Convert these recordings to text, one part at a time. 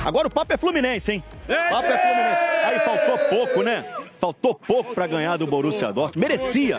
Agora o papo é Fluminense, hein? Papo é Fluminense. Aí faltou pouco, né? Faltou pouco pra ganhar do Borussia Dortmund. Merecia.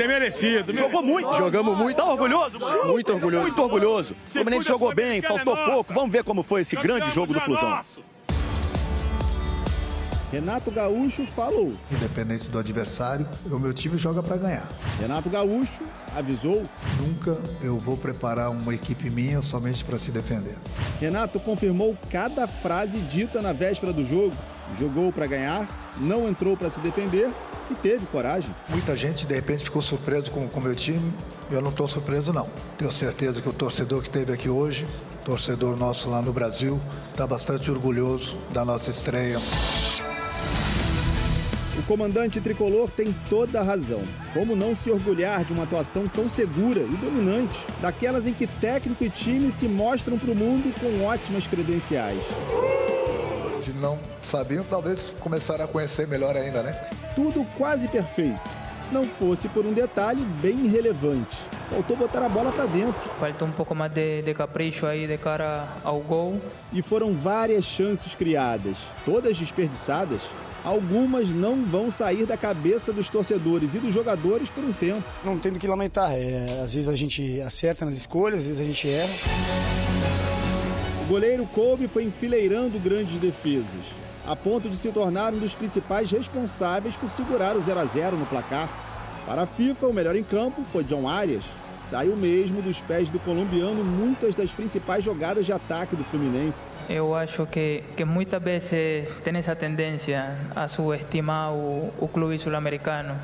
Merecido. Jogou muito. Jogamos muito. Tá orgulhoso? Muito orgulhoso. Muito orgulhoso. O Fluminense jogou bem, faltou pouco. Vamos ver como foi esse grande jogo do Flusão. Renato Gaúcho falou. Independente do adversário, o meu time joga para ganhar. Renato Gaúcho avisou. Nunca eu vou preparar uma equipe minha somente para se defender. Renato confirmou cada frase dita na véspera do jogo. Jogou para ganhar, não entrou para se defender e teve coragem. Muita gente, de repente, ficou surpreso com o meu time. Eu não estou surpreso, não. Tenho certeza que o torcedor que esteve aqui hoje, torcedor nosso lá no Brasil, está bastante orgulhoso da nossa estreia. O comandante tricolor tem toda a razão. Como não se orgulhar de uma atuação tão segura e dominante, daquelas em que técnico e time se mostram para o mundo com ótimas credenciais. Se não sabiam, talvez começaram a conhecer melhor ainda, né? Tudo quase perfeito. Não fosse por um detalhe bem relevante. Faltou botar a bola para dentro. Falta um pouco mais de capricho aí de cara ao gol. E foram várias chances criadas, todas desperdiçadas. Algumas não vão sair da cabeça dos torcedores e dos jogadores por um tempo. Não tem do que lamentar. Às vezes a gente acerta nas escolhas, às vezes a gente erra. O goleiro Kobe foi enfileirando grandes defesas, a ponto de se tornar um dos principais responsáveis por segurar o 0-0 no placar. Para a FIFA, o melhor em campo foi John Arias. Saiu mesmo dos pés do colombiano muitas das principais jogadas de ataque do Fluminense. Eu acho que muitas vezes tem essa tendência a subestimar o clube sul-americano.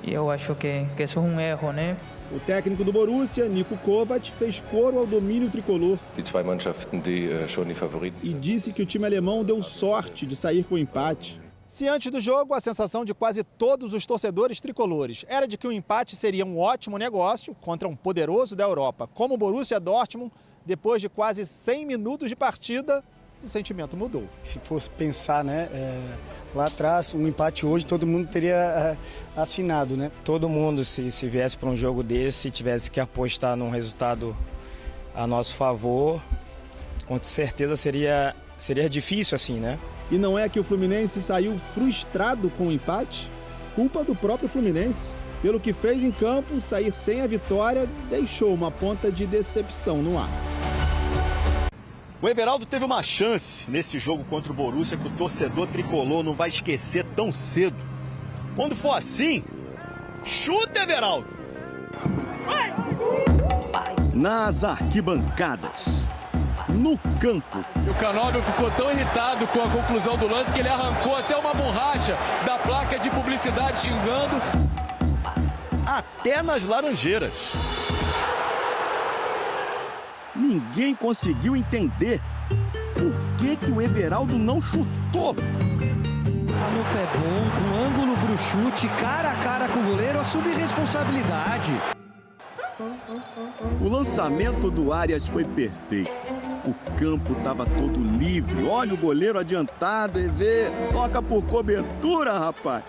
E eu acho que isso é um erro, né? O técnico do Borussia, Niko Kovac, fez coro ao domínio tricolor. E disse que o time alemão deu sorte de sair com o empate. Se antes do jogo a sensação de quase todos os torcedores tricolores era de que o empate seria um ótimo negócio contra um poderoso da Europa como o Borussia Dortmund, depois de quase 100 minutos de partida, o sentimento mudou. Se fosse pensar, né, lá atrás, um empate hoje, todo mundo teria assinado, né? Todo mundo, se viesse para um jogo desse, tivesse que apostar num resultado a nosso favor, com certeza seria difícil assim, né? E não é que o Fluminense saiu frustrado com o empate? Culpa do próprio Fluminense. Pelo que fez em campo, sair sem a vitória deixou uma ponta de decepção no ar. O Everaldo teve uma chance nesse jogo contra o Borussia que o torcedor tricolor não vai esquecer tão cedo. Quando for assim, chuta, Everaldo! Nas arquibancadas, no campo. E o Canóbio ficou tão irritado com a conclusão do lance que ele arrancou até uma borracha da placa de publicidade xingando. Até nas Laranjeiras. Ninguém conseguiu entender por que o Everaldo não chutou. No pé bom, com ângulo pro chute, cara a cara com o goleiro, assume responsabilidade. O lançamento do Arias foi perfeito. O campo estava todo livre. Olha o goleiro adiantado, EV. Toca por cobertura, rapaz.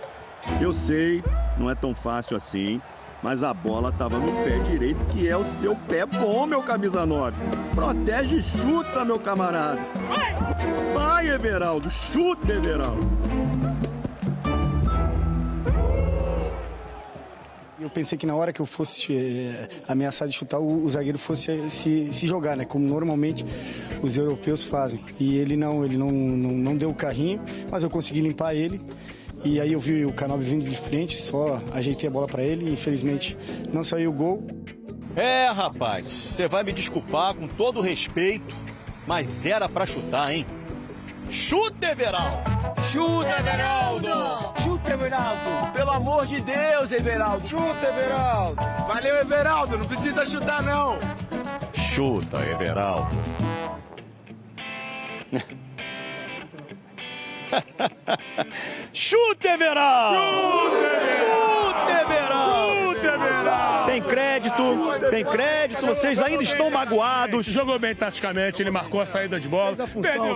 Eu sei, não é tão fácil assim, mas a bola estava no pé direito, que é o seu pé bom, meu camisa 9. Protege e chuta, meu camarada. Vai, Everaldo. Chuta, Everaldo. Eu pensei que na hora que eu fosse ameaçar de chutar, o zagueiro fosse se jogar, né? Como normalmente os europeus fazem. E ele não deu o carrinho, mas eu consegui limpar ele. E aí eu vi o Canóbio vindo de frente, só ajeitei a bola para ele e infelizmente não saiu o gol. É, rapaz, você vai me desculpar com todo o respeito, mas era pra chutar, hein? Chuta, Everaldo! Chuta, Everaldo! Chuta, Everaldo! Pelo amor de Deus, Everaldo! Chuta, Everaldo! Valeu, Everaldo! Não precisa chutar, não! Chuta, Everaldo! Chuta, Everaldo! Chuta, Everaldo! Chuta, Everaldo! Tem crédito, vocês ainda estão magoados. Jogou bem taticamente, ele marcou a saída de bola.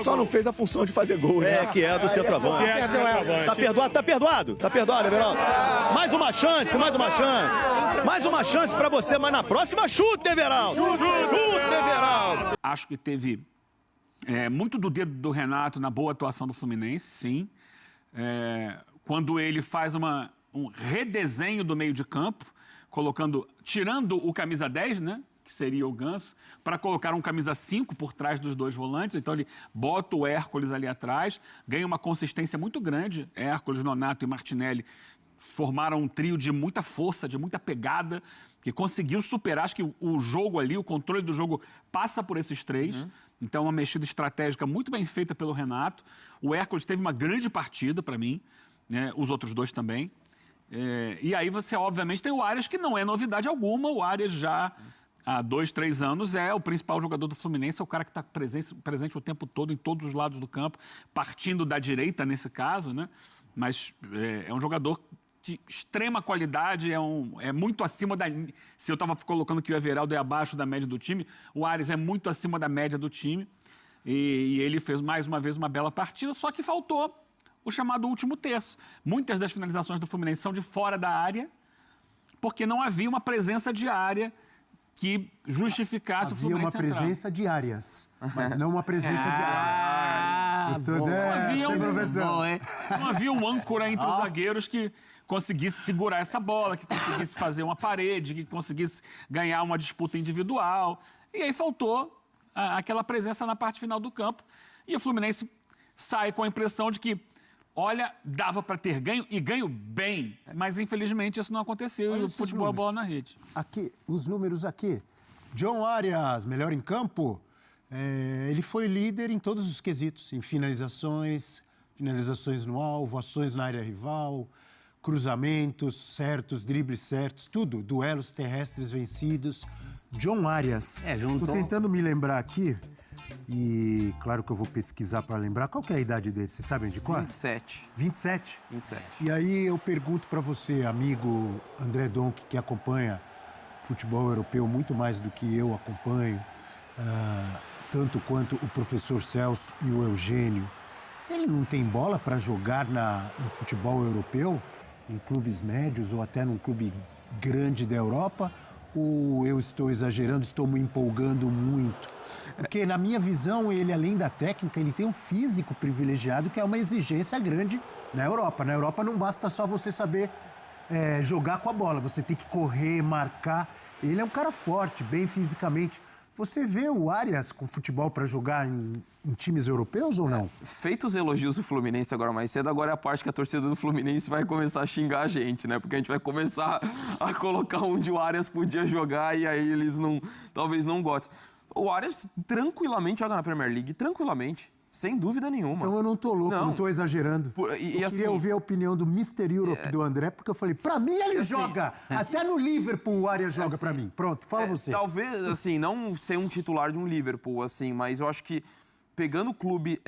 Só não fez a função de fazer gol, né? Que é do centroavante. Tá perdoado, Everaldo? Mais uma chance pra você, mas na próxima chuta, Everaldo! Chuta, Everaldo! Acho que teve Muito do dedo do Renato na boa atuação do Fluminense, sim. Quando ele faz um redesenho do meio de campo, tirando o camisa 10, né, que seria o Ganso, para colocar um camisa 5 por trás dos dois volantes. Então ele bota o Hércules ali atrás, ganha uma consistência muito grande. Hércules, Nonato e Martinelli formaram um trio de muita força, de muita pegada, que conseguiu superar. Acho que o jogo ali, o controle do jogo passa por esses três. Então, uma mexida estratégica muito bem feita pelo Renato. O Hércules teve uma grande partida para mim, né? Os outros dois também. E aí você, obviamente, tem o Arias, que não é novidade alguma. O Arias já há 2, 3 anos é o principal jogador do Fluminense, é o cara que está presente o tempo todo em todos os lados do campo, partindo da direita nesse caso, né? Mas é um jogador de extrema qualidade, é muito acima da... Se eu estava colocando que o Everaldo é abaixo da média do time, o Arias é muito acima da média do time. E ele fez mais uma vez uma bela partida, só que faltou o chamado último terço. Muitas das finalizações do Fluminense são de fora da área, porque não havia uma presença de área que justificasse o Fluminense entrar. Havia uma presença de áreas, mas não uma presença de área. Não havia um âncora entre os zagueiros que conseguisse segurar essa bola, que conseguisse fazer uma parede, que conseguisse ganhar uma disputa individual. E aí faltou aquela presença na parte final do campo. E o Fluminense sai com a impressão de que, olha, dava para ter ganho e ganho bem. Mas, infelizmente, isso não aconteceu. E o futebol é bola na rede. Aqui, os números aqui. John Arias, melhor em campo. Ele foi líder em todos os quesitos. Em finalizações no alvo, ações na área rival, cruzamentos certos, dribles certos, tudo. Duelos terrestres vencidos. John Arias. Estou tentando me lembrar aqui. E claro que eu vou pesquisar para lembrar. Qual que é a idade dele? Vocês sabem de qual? 27. 27? 27. E aí eu pergunto para você, amigo André Donk, que acompanha futebol europeu muito mais do que eu acompanho, tanto quanto o professor Celso e o Eugênio, ele não tem bola para jogar no futebol europeu, em clubes médios ou até num clube grande da Europa? Ou eu estou exagerando, estou me empolgando muito? Porque, na minha visão, ele, além da técnica, ele tem um físico privilegiado, que é uma exigência grande na Europa. Na Europa não basta só você saber jogar com a bola, você tem que correr, marcar. Ele é um cara forte, bem fisicamente. Você vê o Arias com futebol para jogar em times europeus ou não? Feitos elogios do Fluminense agora mais cedo, agora é a parte que a torcida do Fluminense vai começar a xingar a gente, né? Porque a gente vai começar a colocar onde o Arias podia jogar e aí eles talvez não gostem. O Arias tranquilamente joga na Premier League, tranquilamente. Sem dúvida nenhuma. Então eu não tô louco, não tô exagerando. Eu queria ouvir a opinião do Mr. Europe do André, porque eu falei, pra mim ele joga. Até no Liverpool o Arias joga pra mim. Pronto, fala você. Talvez, assim, não ser um titular de um Liverpool, assim, mas eu acho que pegando o clube,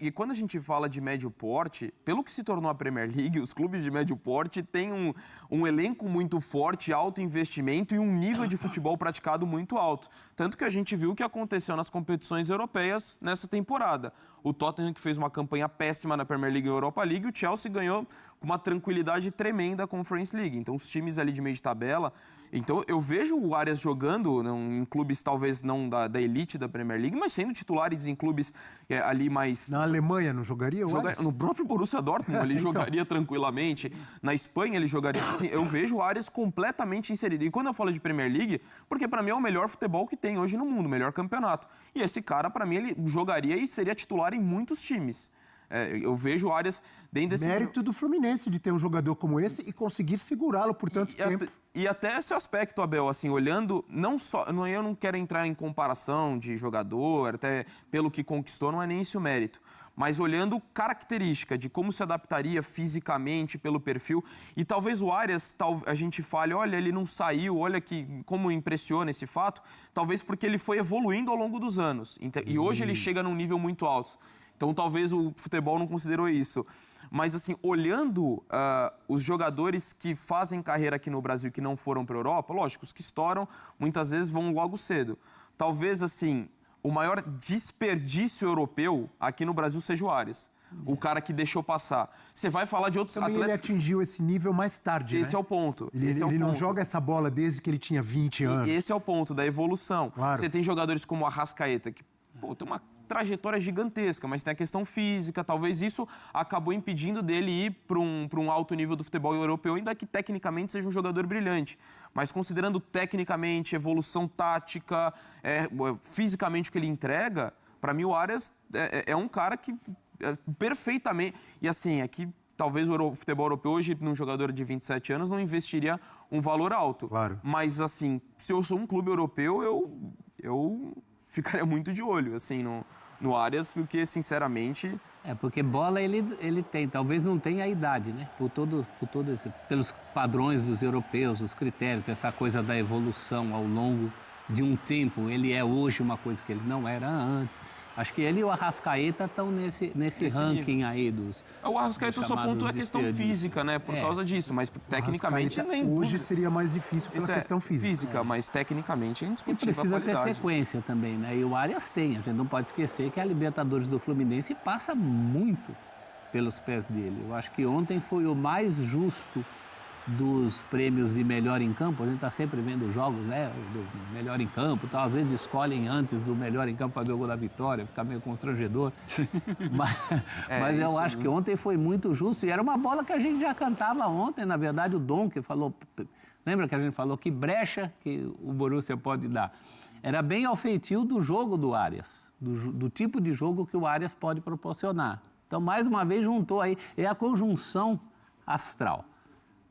e quando a gente fala de médio porte, pelo que se tornou a Premier League, os clubes de médio porte têm um elenco muito forte, alto investimento e um nível de futebol praticado muito alto. Tanto que a gente viu o que aconteceu nas competições europeias nessa temporada. O Tottenham, que fez uma campanha péssima na Premier League e Europa League, o Chelsea ganhou com uma tranquilidade tremenda a Conference League. Então, os times ali de meio de tabela... Então, eu vejo o Arias jogando em clubes talvez não da elite da Premier League, mas sendo titulares em clubes ali mais... Na Alemanha não jogaria o Arias? No próprio Borussia Dortmund ele jogaria tranquilamente. Na Espanha ele jogaria... Assim, eu vejo o Arias completamente inserido. E quando eu falo de Premier League, porque para mim é o melhor futebol que tem hoje no mundo, o melhor campeonato. E esse cara, para mim, ele jogaria e seria titular em muitos times. Eu vejo o Arias dentro desse... Mérito do Fluminense de ter um jogador como esse e conseguir segurá-lo por tanto tempo. E até esse aspecto, Abel, assim, olhando, não só... Eu não quero entrar em comparação de jogador, até pelo que conquistou, não é nem esse o mérito. Mas olhando característica de como se adaptaria fisicamente pelo perfil. E talvez o Arias, a gente fale, olha, ele não saiu, olha como impressiona esse fato. Talvez porque ele foi evoluindo ao longo dos anos. E hoje ele chega num nível muito alto. Então, talvez o futebol não considerou isso. Mas, assim, olhando os jogadores que fazem carreira aqui no Brasil que não foram para a Europa, lógico, os que estouram muitas vezes vão logo cedo. Talvez, assim, o maior desperdício europeu aqui no Brasil seja o Arias. O cara que deixou passar. Você vai falar de outros atletas... Ele atingiu esse nível mais tarde, Esse é o ponto. Ele não joga essa bola desde que ele tinha 20 anos. Esse é o ponto da evolução. Claro. Você tem jogadores como o Arrascaeta, que tem uma trajetória gigantesca, mas tem a questão física, talvez isso acabou impedindo dele ir para um alto nível do futebol europeu, ainda que tecnicamente seja um jogador brilhante. Mas considerando tecnicamente, evolução tática, fisicamente o que ele entrega, para mim o Arias é um cara que perfeitamente... E assim, aqui talvez o futebol europeu hoje, num jogador de 27 anos, não investiria um valor alto. Claro. Mas assim, se eu sou um clube europeu, eu ficaria muito de olho, assim, no Arias, porque, sinceramente... Porque bola ele tem, talvez não tenha a idade, né? Pelos padrões dos europeus, os critérios, essa coisa da evolução ao longo de um tempo, ele é hoje uma coisa que ele não era antes. Acho que ele e o Arrascaeta estão nesse ranking nível aí dos... O Arrascaeta só pontua a questão física, né? Por causa disso, mas tecnicamente nem... Hoje seria mais difícil pela questão física. Mas tecnicamente é indiscutível. E precisa ter sequência também, né? E o Arias tem. A gente não pode esquecer que a Libertadores do Fluminense passa muito pelos pés dele. Eu acho que ontem foi o mais justo dos prêmios de melhor em campo. A gente está sempre vendo jogos, né, do melhor em campo, tal. Às vezes escolhem antes do melhor em campo fazer o gol da vitória, fica meio constrangedor. Mas eu acho que ontem foi muito justo e era uma bola que a gente já cantava ontem, na verdade o Dom que falou, lembra que a gente falou que brecha que o Borussia pode dar? Era bem ao feitio do jogo do Arias, do tipo de jogo que o Arias pode proporcionar. Então, mais uma vez, juntou aí, é a conjunção astral.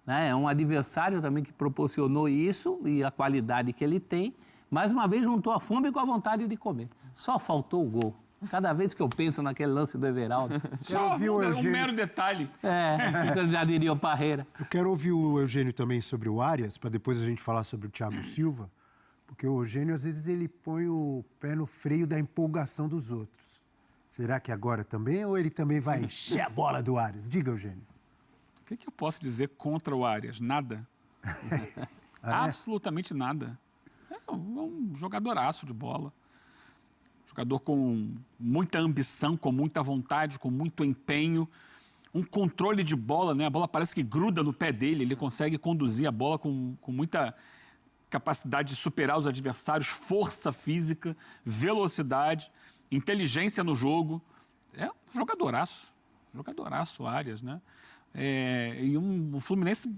É um adversário também que proporcionou isso e a qualidade que ele tem. Mais uma vez juntou a fome com a vontade de comer. Só faltou o gol. Cada vez que eu penso naquele lance do Everaldo... Só um mero detalhe. Já diria o Parreira. Eu quero ouvir o Eugênio também sobre o Arias, para depois a gente falar sobre o Thiago Silva, porque o Eugênio, às vezes, ele põe o pé no freio da empolgação dos outros. Será que agora também, ou ele também vai encher a bola do Arias? Diga, Eugênio. O que eu posso dizer contra o Arias? Nada. Absolutamente nada. É um jogadoraço de bola. Jogador com muita ambição, com muita vontade, com muito empenho. Um controle de bola, né? A bola parece que gruda no pé dele. Ele consegue conduzir a bola com muita capacidade de superar os adversários, força física, velocidade, inteligência no jogo. É um jogadoraço. Jogadoraço o Arias, né? E o Fluminense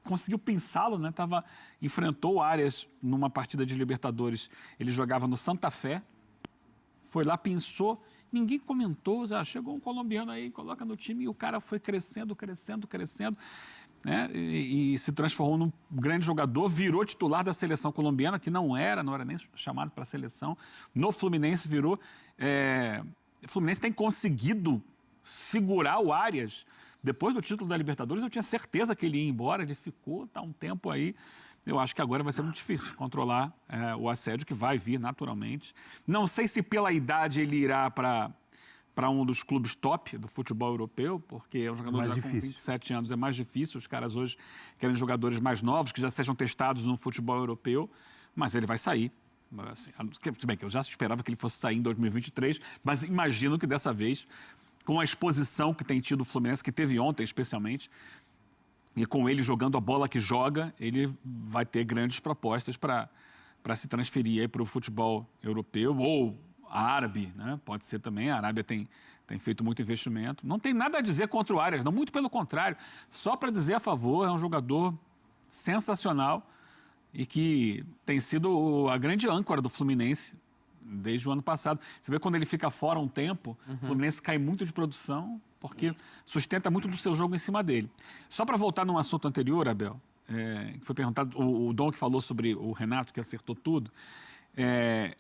conseguiu pensá-lo, né? Enfrentou o Arias numa partida de Libertadores. Ele jogava no Santa Fé, foi lá, pensou, ninguém comentou. Chegou um colombiano aí, coloca no time, e o cara foi crescendo, né? E se transformou num grande jogador, virou titular da seleção colombiana, que não era nem chamado para a seleção. No Fluminense virou. O Fluminense tem conseguido segurar o Arias. Depois do título da Libertadores, eu tinha certeza que ele ia embora, ele ficou, tá um tempo aí. Eu acho que agora vai ser muito difícil controlar o assédio, que vai vir naturalmente. Não sei se pela idade ele irá para um dos clubes top do futebol europeu, porque é um jogador já com 27 anos, é mais difícil. Os caras hoje querem jogadores mais novos, que já sejam testados no futebol europeu, mas ele vai sair. Assim, se bem que eu já esperava que ele fosse sair em 2023, mas imagino que dessa vez, com a exposição que tem tido o Fluminense, que teve ontem especialmente, e com ele jogando a bola que joga, ele vai ter grandes propostas para se transferir para o futebol europeu ou árabe, né? Pode ser também. A Arábia tem feito muito investimento. Não tem nada a dizer contra o Arias, não, muito pelo contrário. Só para dizer a favor, é um jogador sensacional e que tem sido a grande âncora do Fluminense desde o ano passado. Você vê quando ele fica fora um tempo, o Fluminense cai muito de produção, porque sustenta muito do seu jogo em cima dele. Só para voltar num assunto anterior, Abel, que foi perguntado, o Dom que falou sobre o Renato, que acertou tudo.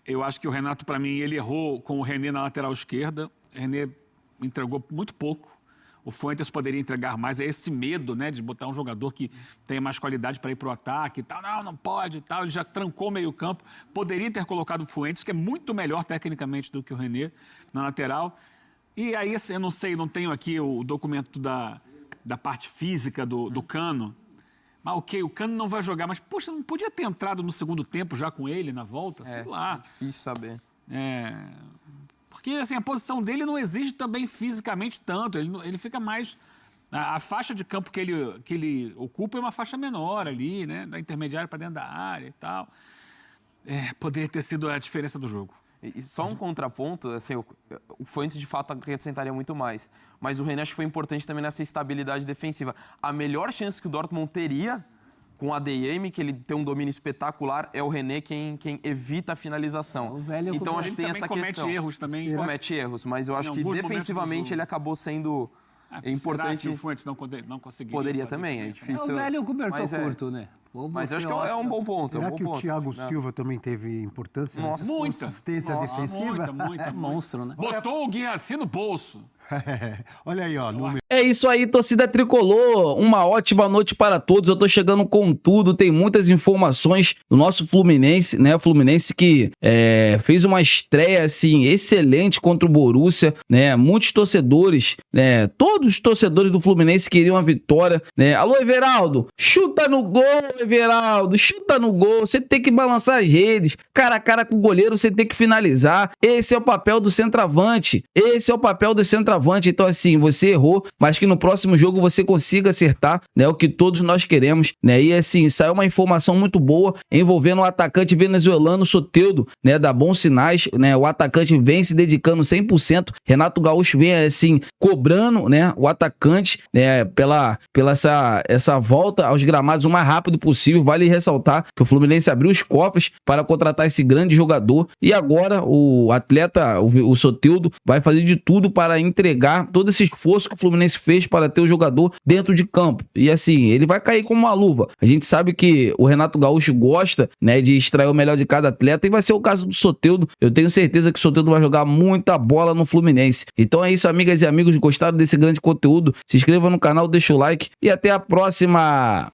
Eu acho que o Renato, para mim, ele errou com o René na lateral esquerda. O René entregou muito pouco. O Fuentes poderia entregar mais. É esse medo, né, de botar um jogador que tenha mais qualidade para ir para o ataque e tal. Não pode e tal. Ele já trancou meio campo. Poderia ter colocado o Fuentes, que é muito melhor tecnicamente do que o René na lateral. E aí, eu não sei, não tenho aqui o documento da parte física do Cano. Mas ok, o Cano não vai jogar, mas poxa, não podia ter entrado no segundo tempo já com ele na volta? Sei lá. É difícil saber. Porque assim, a posição dele não exige também fisicamente tanto, ele fica mais... A faixa de campo que ele ocupa é uma faixa menor ali, né? Da intermediária para dentro da área e tal. Poderia ter sido a diferença do jogo. E só um contraponto, assim, o Fuentes de fato acrescentaria muito mais. Mas o René acho que foi importante também nessa estabilidade defensiva. A melhor chance que o Dortmund teria com o ADM, que ele tem um domínio espetacular, é o René quem evita a finalização. Então acho que tem essa questão. Comete erros, mas eu acho que defensivamente ele acabou sendo importante. Será que o Fuentes não conseguiria? Poderia também, é difícil. O velho cobertor curto, né? Mas eu acho que é um bom ponto. Será que o Thiago Silva também teve importância? Nossa, muita. Consistência defensiva? Muita. Monstro, né? Botou o Guirassi no bolso. Olha aí, ó. É isso aí, torcida tricolor. Uma ótima noite para todos. Eu tô chegando com tudo. Tem muitas informações do nosso Fluminense, né? O Fluminense que fez uma estreia assim excelente contra o Borussia, né? Muitos torcedores, né? Todos os torcedores do Fluminense queriam a vitória, né? Alô, Everaldo, chuta no gol, Everaldo, chuta no gol. Você tem que balançar as redes, cara a cara com o goleiro, você tem que finalizar. Esse é o papel do centroavante. Então, assim, você errou, mas que no próximo jogo você consiga acertar, né? O que todos nós queremos, né? E, assim, saiu uma informação muito boa envolvendo o atacante venezuelano Soteldo, né? Da Bons Sinais, né? O atacante vem se dedicando 100%. Renato Gaúcho vem, assim, cobrando, né? O atacante, né? Pela essa volta aos gramados o mais rápido possível. Vale ressaltar que o Fluminense abriu os cofres para contratar esse grande jogador e agora o atleta, o Soteldo, vai fazer de tudo para entregar todo esse esforço que o Fluminense fez para ter o jogador dentro de campo. E assim, ele vai cair como uma luva. A gente sabe que o Renato Gaúcho gosta, né, de extrair o melhor de cada atleta e vai ser o caso do Soteldo. Eu tenho certeza que o Soteldo vai jogar muita bola no Fluminense. Então é isso, amigas e amigos. Gostaram desse grande conteúdo? Se inscreva no canal, deixa o like e até a próxima!